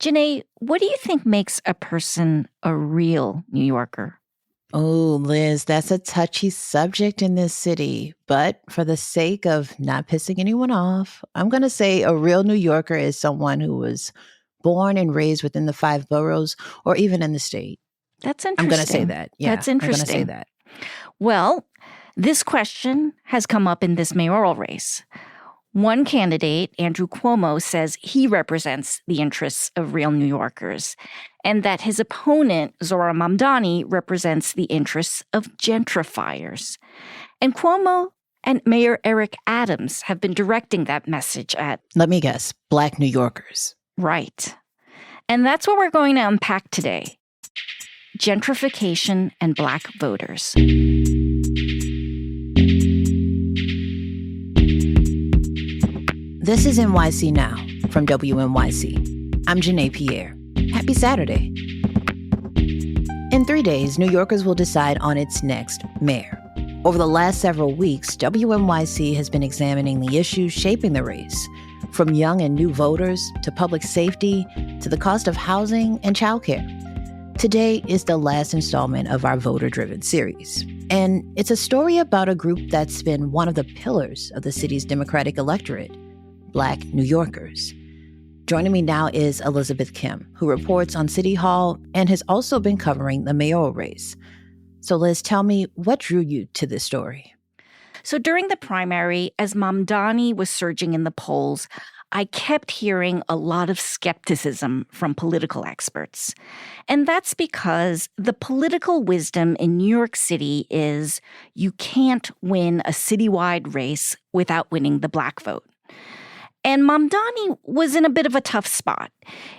Janae, what do you think makes a person a real New Yorker? Oh, Liz, that's a touchy subject in this city. But for the sake of not pissing anyone off, I'm going to say a real New Yorker is someone who was born and raised within the five boroughs or even in the state. That's interesting. I'm going to say that. Yeah, That's interesting. I'm going to say that. Well, this question has come up in this mayoral race. One candidate, Andrew Cuomo, says he represents the interests of real New Yorkers and that his opponent, Zohran Mamdani, represents the interests of gentrifiers. And Cuomo and Mayor Eric Adams have been directing that message at, let me guess, Black New Yorkers. Right. And that's what we're going to unpack today. Gentrification and Black voters. This is NYC Now from WNYC. I'm Janae Pierre. Happy Saturday. In 3 days, New Yorkers will decide on its next mayor. Over the last several weeks, WNYC has been examining the issues shaping the race, from young and new voters to public safety to the cost of housing and childcare. Today is the last installment of our voter-driven series. And it's a story about a group that's been one of the pillars of the city's Democratic electorate, Black New Yorkers. Joining me now is Elizabeth Kim, who reports on City Hall and has also been covering the mayoral race. So Liz, tell me, what drew you to this story? So during the primary, as Mamdani was surging in the polls, I kept hearing a lot of skepticism from political experts. And that's because the political wisdom in New York City is you can't win a citywide race without winning the Black vote. And Mamdani was in a bit of a tough spot.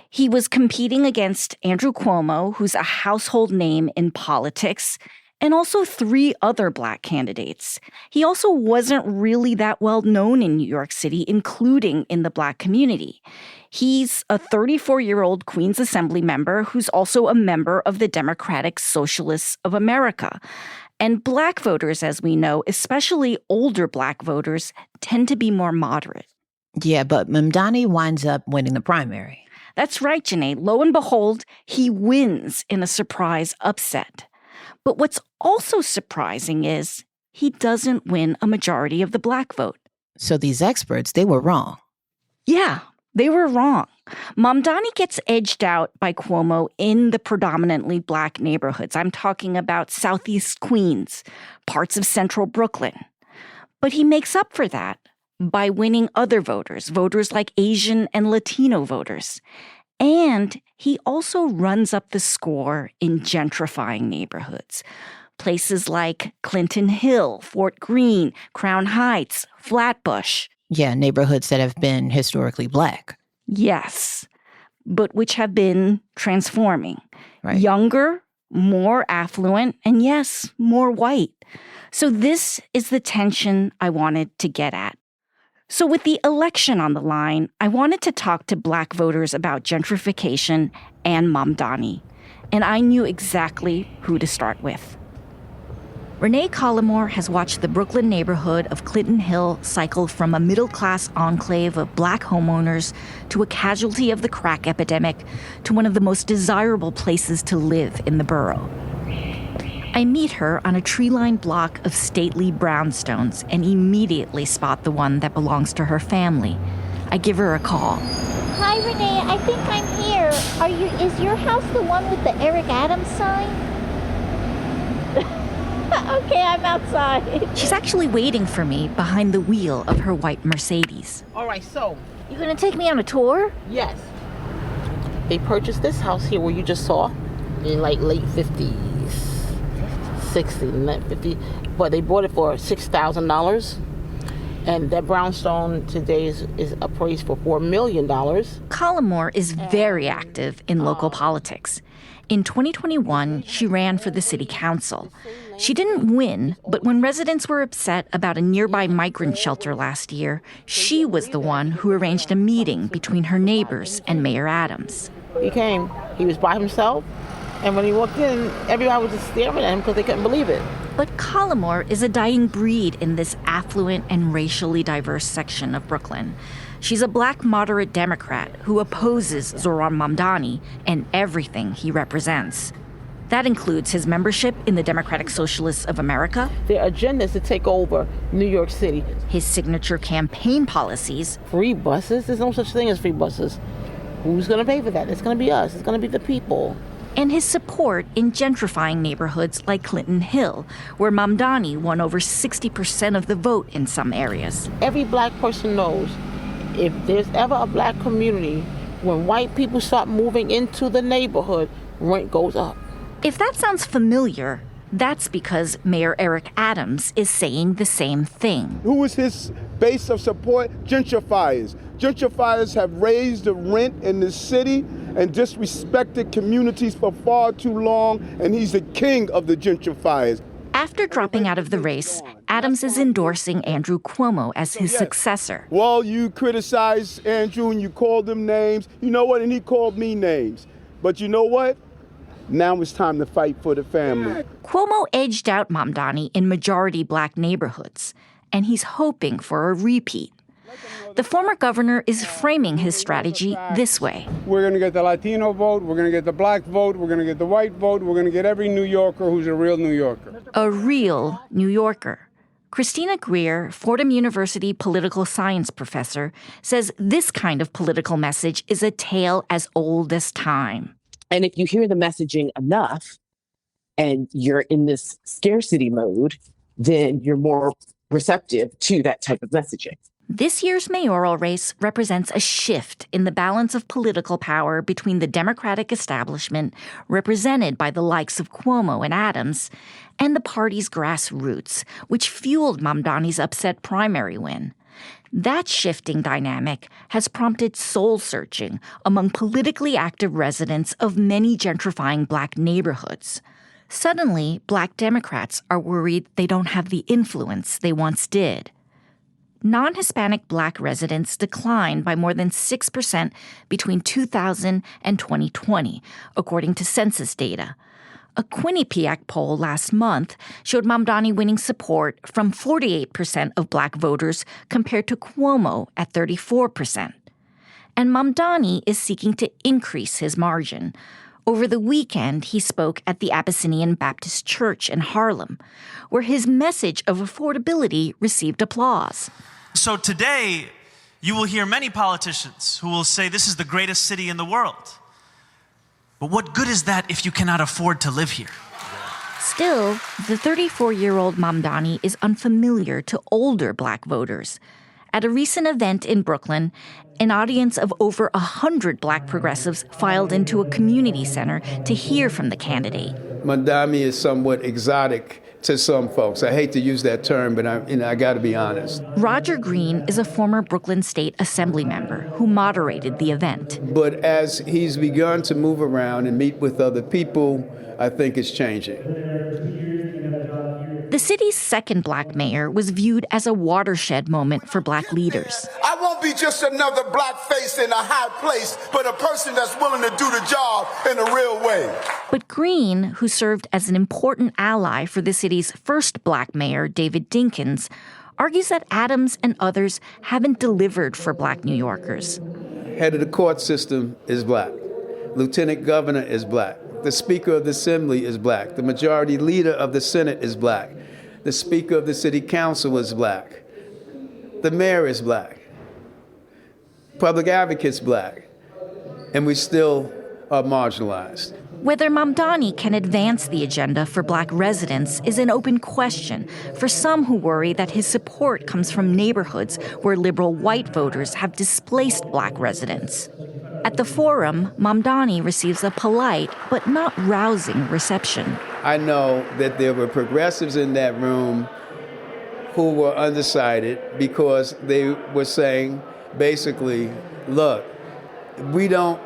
He was competing against Andrew Cuomo, who's a household name in politics, and also 3 other Black candidates. He also wasn't really that well known in New York City, including in the Black community. He's a 34-year-old Queens Assembly member who's also a member of the Democratic Socialists of America. And Black voters, as we know, especially older Black voters, tend to be more moderate. Yeah, but Mamdani winds up winning the primary. That's right, Janae. Lo and behold, he wins in a surprise upset. But what's also surprising is he doesn't win a majority of the Black vote. So these experts, they were wrong. Yeah, they were wrong. Mamdani gets edged out by Cuomo in the predominantly Black neighborhoods. I'm talking about Southeast Queens, parts of Central Brooklyn. But he makes up for that by winning other voters like Asian and Latino voters. And he also runs up the score in gentrifying neighborhoods. Places like Clinton Hill, Fort Greene, Crown Heights, Flatbush. Yeah, neighborhoods that have been historically Black. Yes, but which have been transforming. Right. Younger, more affluent, and yes, more white. So this is the tension I wanted to get at. So with the election on the line, I wanted to talk to Black voters about gentrification and Mamdani. And I knew exactly who to start with. Renee Collymore has watched the Brooklyn neighborhood of Clinton Hill cycle from a middle-class enclave of Black homeowners to a casualty of the crack epidemic to one of the most desirable places to live in the borough. I meet her on a tree-lined block of stately brownstones and immediately spot the one that belongs to her family. I give her a call. Hi, Renee. I think I'm here. Is your house the one with the Eric Adams sign? Okay, I'm outside. She's actually waiting for me behind the wheel of her white Mercedes. All right, so. You gonna take me on a tour? Yes. They purchased this house here where you just saw in like late 50s. 60, not 50, but they bought it for $6,000. And that brownstone today is appraised for $4 million. Collymore is very active in local politics. In 2021, she ran for the city council. She didn't win, but when residents were upset about a nearby migrant shelter last year, she was the one who arranged a meeting between her neighbors and Mayor Adams. He came. He was by himself. And when he walked in, everybody was just staring at him because they couldn't believe it. But Collymore is a dying breed in this affluent and racially diverse section of Brooklyn. She's a black moderate Democrat who opposes Zohran Mamdani and everything he represents. That includes his membership in the Democratic Socialists of America. Their agenda is to take over New York City. His signature campaign policies. Free buses? There's no such thing as free buses. Who's going to pay for that? It's going to be us. It's going to be the people. And his support in gentrifying neighborhoods like Clinton Hill, where Mamdani won over 60% of the vote in some areas. Every black person knows if there's ever a black community, when white people start moving into the neighborhood, rent goes up. If that sounds familiar, that's because Mayor Eric Adams is saying the same thing. Who is his base of support? Gentrifiers. Gentrifiers have raised the rent in the city and disrespected communities for far too long, and he's the king of the gentrifiers. After dropping out of the race, Adams is endorsing Andrew Cuomo as his successor. Well, you criticized Andrew and you called him names. You know what? And he called me names. But you know what? Now it's time to fight for the family. Cuomo edged out Mamdani in majority black neighborhoods, and he's hoping for a repeat. The former governor is framing his strategy this way. We're going to get the Latino vote, we're going to get the black vote, we're going to get the white vote, we're going to get every New Yorker who's a real New Yorker. A real New Yorker. Christina Greer, Fordham University political science professor, says this kind of political message is a tale as old as time. And if you hear the messaging enough and you're in this scarcity mode, then you're more receptive to that type of messaging. This year's mayoral race represents a shift in the balance of political power between the Democratic establishment, represented by the likes of Cuomo and Adams, and the party's grassroots, which fueled Mamdani's upset primary win. That shifting dynamic has prompted soul-searching among politically active residents of many gentrifying black neighborhoods. Suddenly, black Democrats are worried they don't have the influence they once did. Non-Hispanic black residents declined by more than 6% between 2000 and 2020, according to census data. A Quinnipiac poll last month showed Mamdani winning support from 48% of black voters compared to Cuomo at 34%. And Mamdani is seeking to increase his margin. Over the weekend, he spoke at the Abyssinian Baptist Church in Harlem, where his message of affordability received applause. So today, you will hear many politicians who will say this is the greatest city in the world. But what good is that if you cannot afford to live here? Still, the 34-year-old Mamdani is unfamiliar to older black voters. At a recent event in Brooklyn, an audience of over 100 black progressives filed into a community center to hear from the candidate. Mamdani is somewhat exotic to some folks. I hate to use that term, but I got to be honest. Roger Green is a former Brooklyn State Assembly member who moderated the event. But as he's begun to move around and meet with other people, I think it's changing. The city's second black mayor was viewed as a watershed moment for black leaders. I won't be just another black face in a high place, but a person that's willing to do the job in a real way. But Green, who served as an important ally for the city's first black mayor, David Dinkins, argues that Adams and others haven't delivered for black New Yorkers. Head of the court system is black. Lieutenant governor is black. The Speaker of the Assembly is black. The majority leader of the Senate is black. The Speaker of the City Council is black. The mayor is black. Public advocate's black. And we still are marginalized. Whether Mamdani can advance the agenda for black residents is an open question for some who worry that his support comes from neighborhoods where liberal white voters have displaced black residents. At the forum, Mamdani receives a polite but not rousing reception. I know that there were progressives in that room who were undecided because they were saying, basically, look, we don't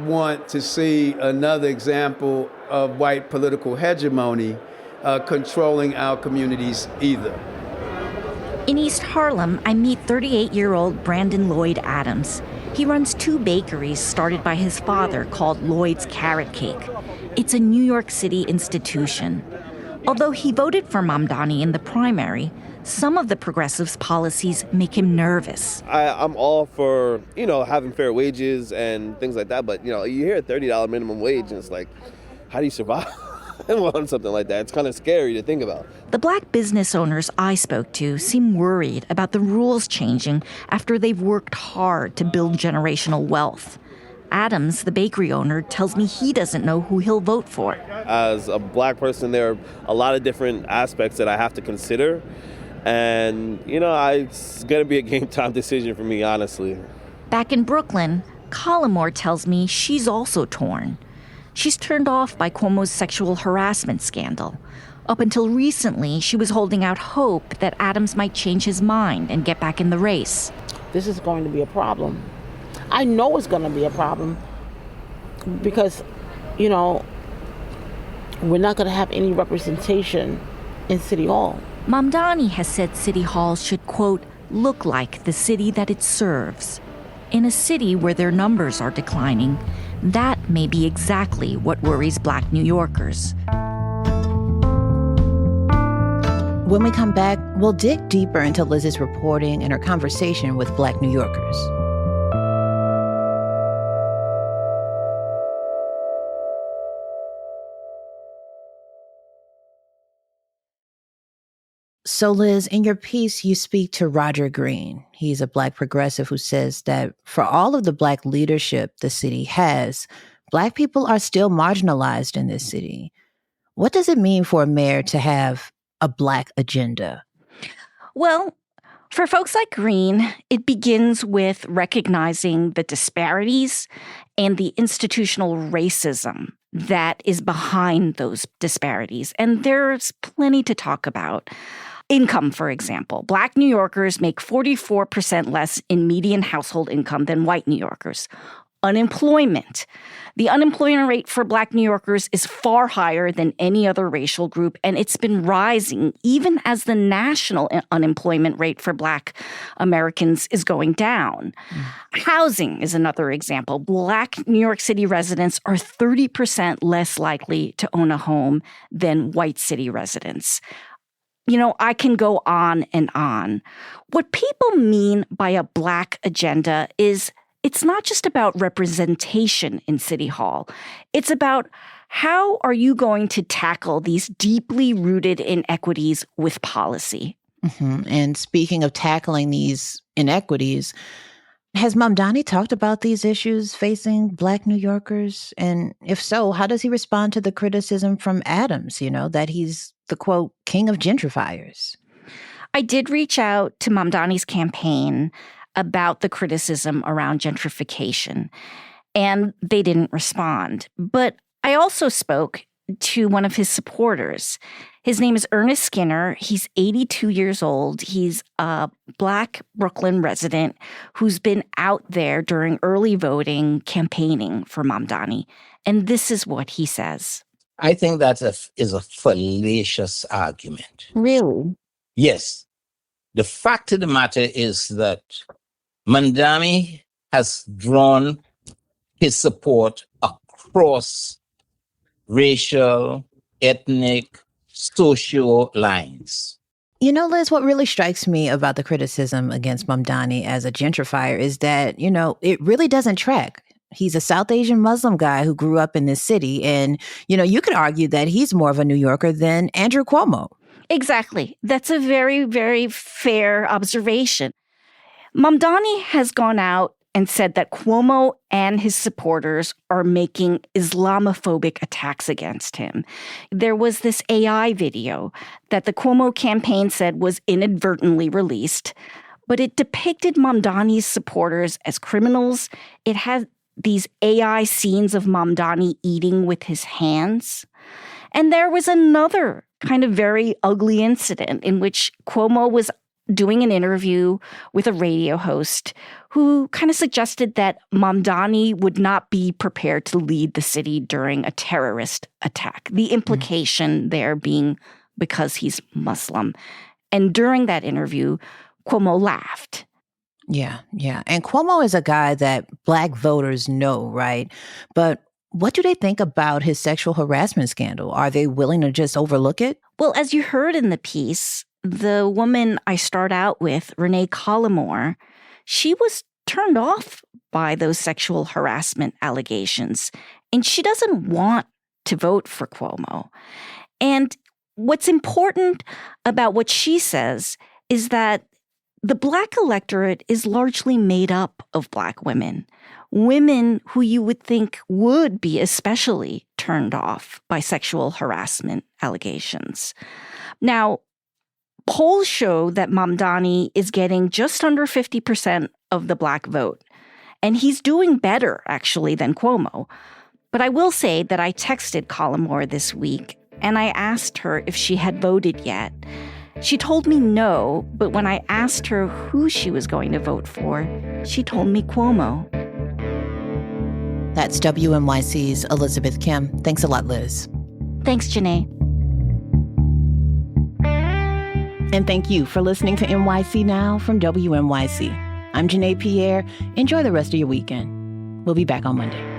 want to see another example of white political hegemony controlling our communities either. In East Harlem, I meet 38-year-old Brandon Lloyd Adams. He runs 2 bakeries started by his father called Lloyd's Carrot Cake. It's a New York City institution. Although he voted for Mamdani in the primary, Some of the progressives' policies make him nervous. I'm all for, having fair wages and things like that. But, you hear a $30 minimum wage and it's like, how do you survive on something like that? It's kind of scary to think about. The Black business owners I spoke to seem worried about the rules changing after they've worked hard to build generational wealth. Adams, the bakery owner, tells me he doesn't know who he'll vote for. As a Black person, there are a lot of different aspects that I have to consider. And, it's going to be a game time decision for me, honestly. Back in Brooklyn, Collimore tells me she's also torn. She's turned off by Cuomo's sexual harassment scandal. Up until recently, she was holding out hope that Adams might change his mind and get back in the race. This is going to be a problem. I know it's going to be a problem because, we're not going to have any representation in City Hall. Mamdani has said City Hall should, quote, look like the city that it serves. In a city where their numbers are declining, that may be exactly what worries Black New Yorkers. When we come back, we'll dig deeper into Liz's reporting and her conversation with Black New Yorkers. So, Liz, in your piece, you speak to Roger Green. He's a Black progressive who says that for all of the Black leadership the city has, Black people are still marginalized in this city. What does it mean for a mayor to have a Black agenda? Well, for folks like Green, it begins with recognizing the disparities and the institutional racism that is behind those disparities. And there's plenty to talk about. Income, for example. Black New Yorkers make 44% less in median household income than white New Yorkers. Unemployment. The unemployment rate for Black New Yorkers is far higher than any other racial group, and it's been rising even as the national unemployment rate for Black Americans is going down. Housing is another example. Black New York City residents are 30% less likely to own a home than white city residents. I can go on and on. What people mean by a Black agenda is it's not just about representation in City Hall. It's about how are you going to tackle these deeply rooted inequities with policy? Mm-hmm. And speaking of tackling these inequities, has Mamdani talked about these issues facing Black New Yorkers? And if so, how does he respond to the criticism from Adams, that he's the, quote, king of gentrifiers? I did reach out to Mamdani's campaign about the criticism around gentrification, and they didn't respond. But I also spoke to one of his supporters. His name is Ernest Skinner. He's 82 years old. He's a Black Brooklyn resident who's been out there during early voting campaigning for Mamdani. And this is what he says. I think that is a fallacious argument. Really? Yes. The fact of the matter is that Mamdani has drawn his support across racial, ethnic, social lines. Liz, what really strikes me about the criticism against Mamdani as a gentrifier is that, it really doesn't track. He's a South Asian Muslim guy who grew up in this city. And, you could argue that he's more of a New Yorker than Andrew Cuomo. Exactly. That's a very, very fair observation. Mamdani has gone out and said that Cuomo and his supporters are making Islamophobic attacks against him. There was this AI video that the Cuomo campaign said was inadvertently released, but it depicted Mamdani's supporters as criminals. It had these AI scenes of Mamdani eating with his hands. And there was another kind of very ugly incident in which Cuomo was doing an interview with a radio host who kind of suggested that Mamdani would not be prepared to lead the city during a terrorist attack. The implication there being because he's Muslim. And during that interview, Cuomo laughed. Yeah. And Cuomo is a guy that Black voters know, right? But what do they think about his sexual harassment scandal? Are they willing to just overlook it? Well, as you heard in the piece, the woman I start out with, Renee Collymore, she was turned off by those sexual harassment allegations, and she doesn't want to vote for Cuomo. And what's important about what she says is that the Black electorate is largely made up of Black women who you would think would be especially turned off by sexual harassment allegations. Now, polls show that Mamdani is getting just under 50% of the Black vote, and he's doing better, actually, than Cuomo. But I will say that I texted Collymore this week, and I asked her if she had voted yet. She told me no, but when I asked her who she was going to vote for, she told me Cuomo. That's WNYC's Elizabeth Kim. Thanks a lot, Liz. Thanks, Janae. And thank you for listening to NYC Now from WNYC. I'm Janae Pierre. Enjoy the rest of your weekend. We'll be back on Monday.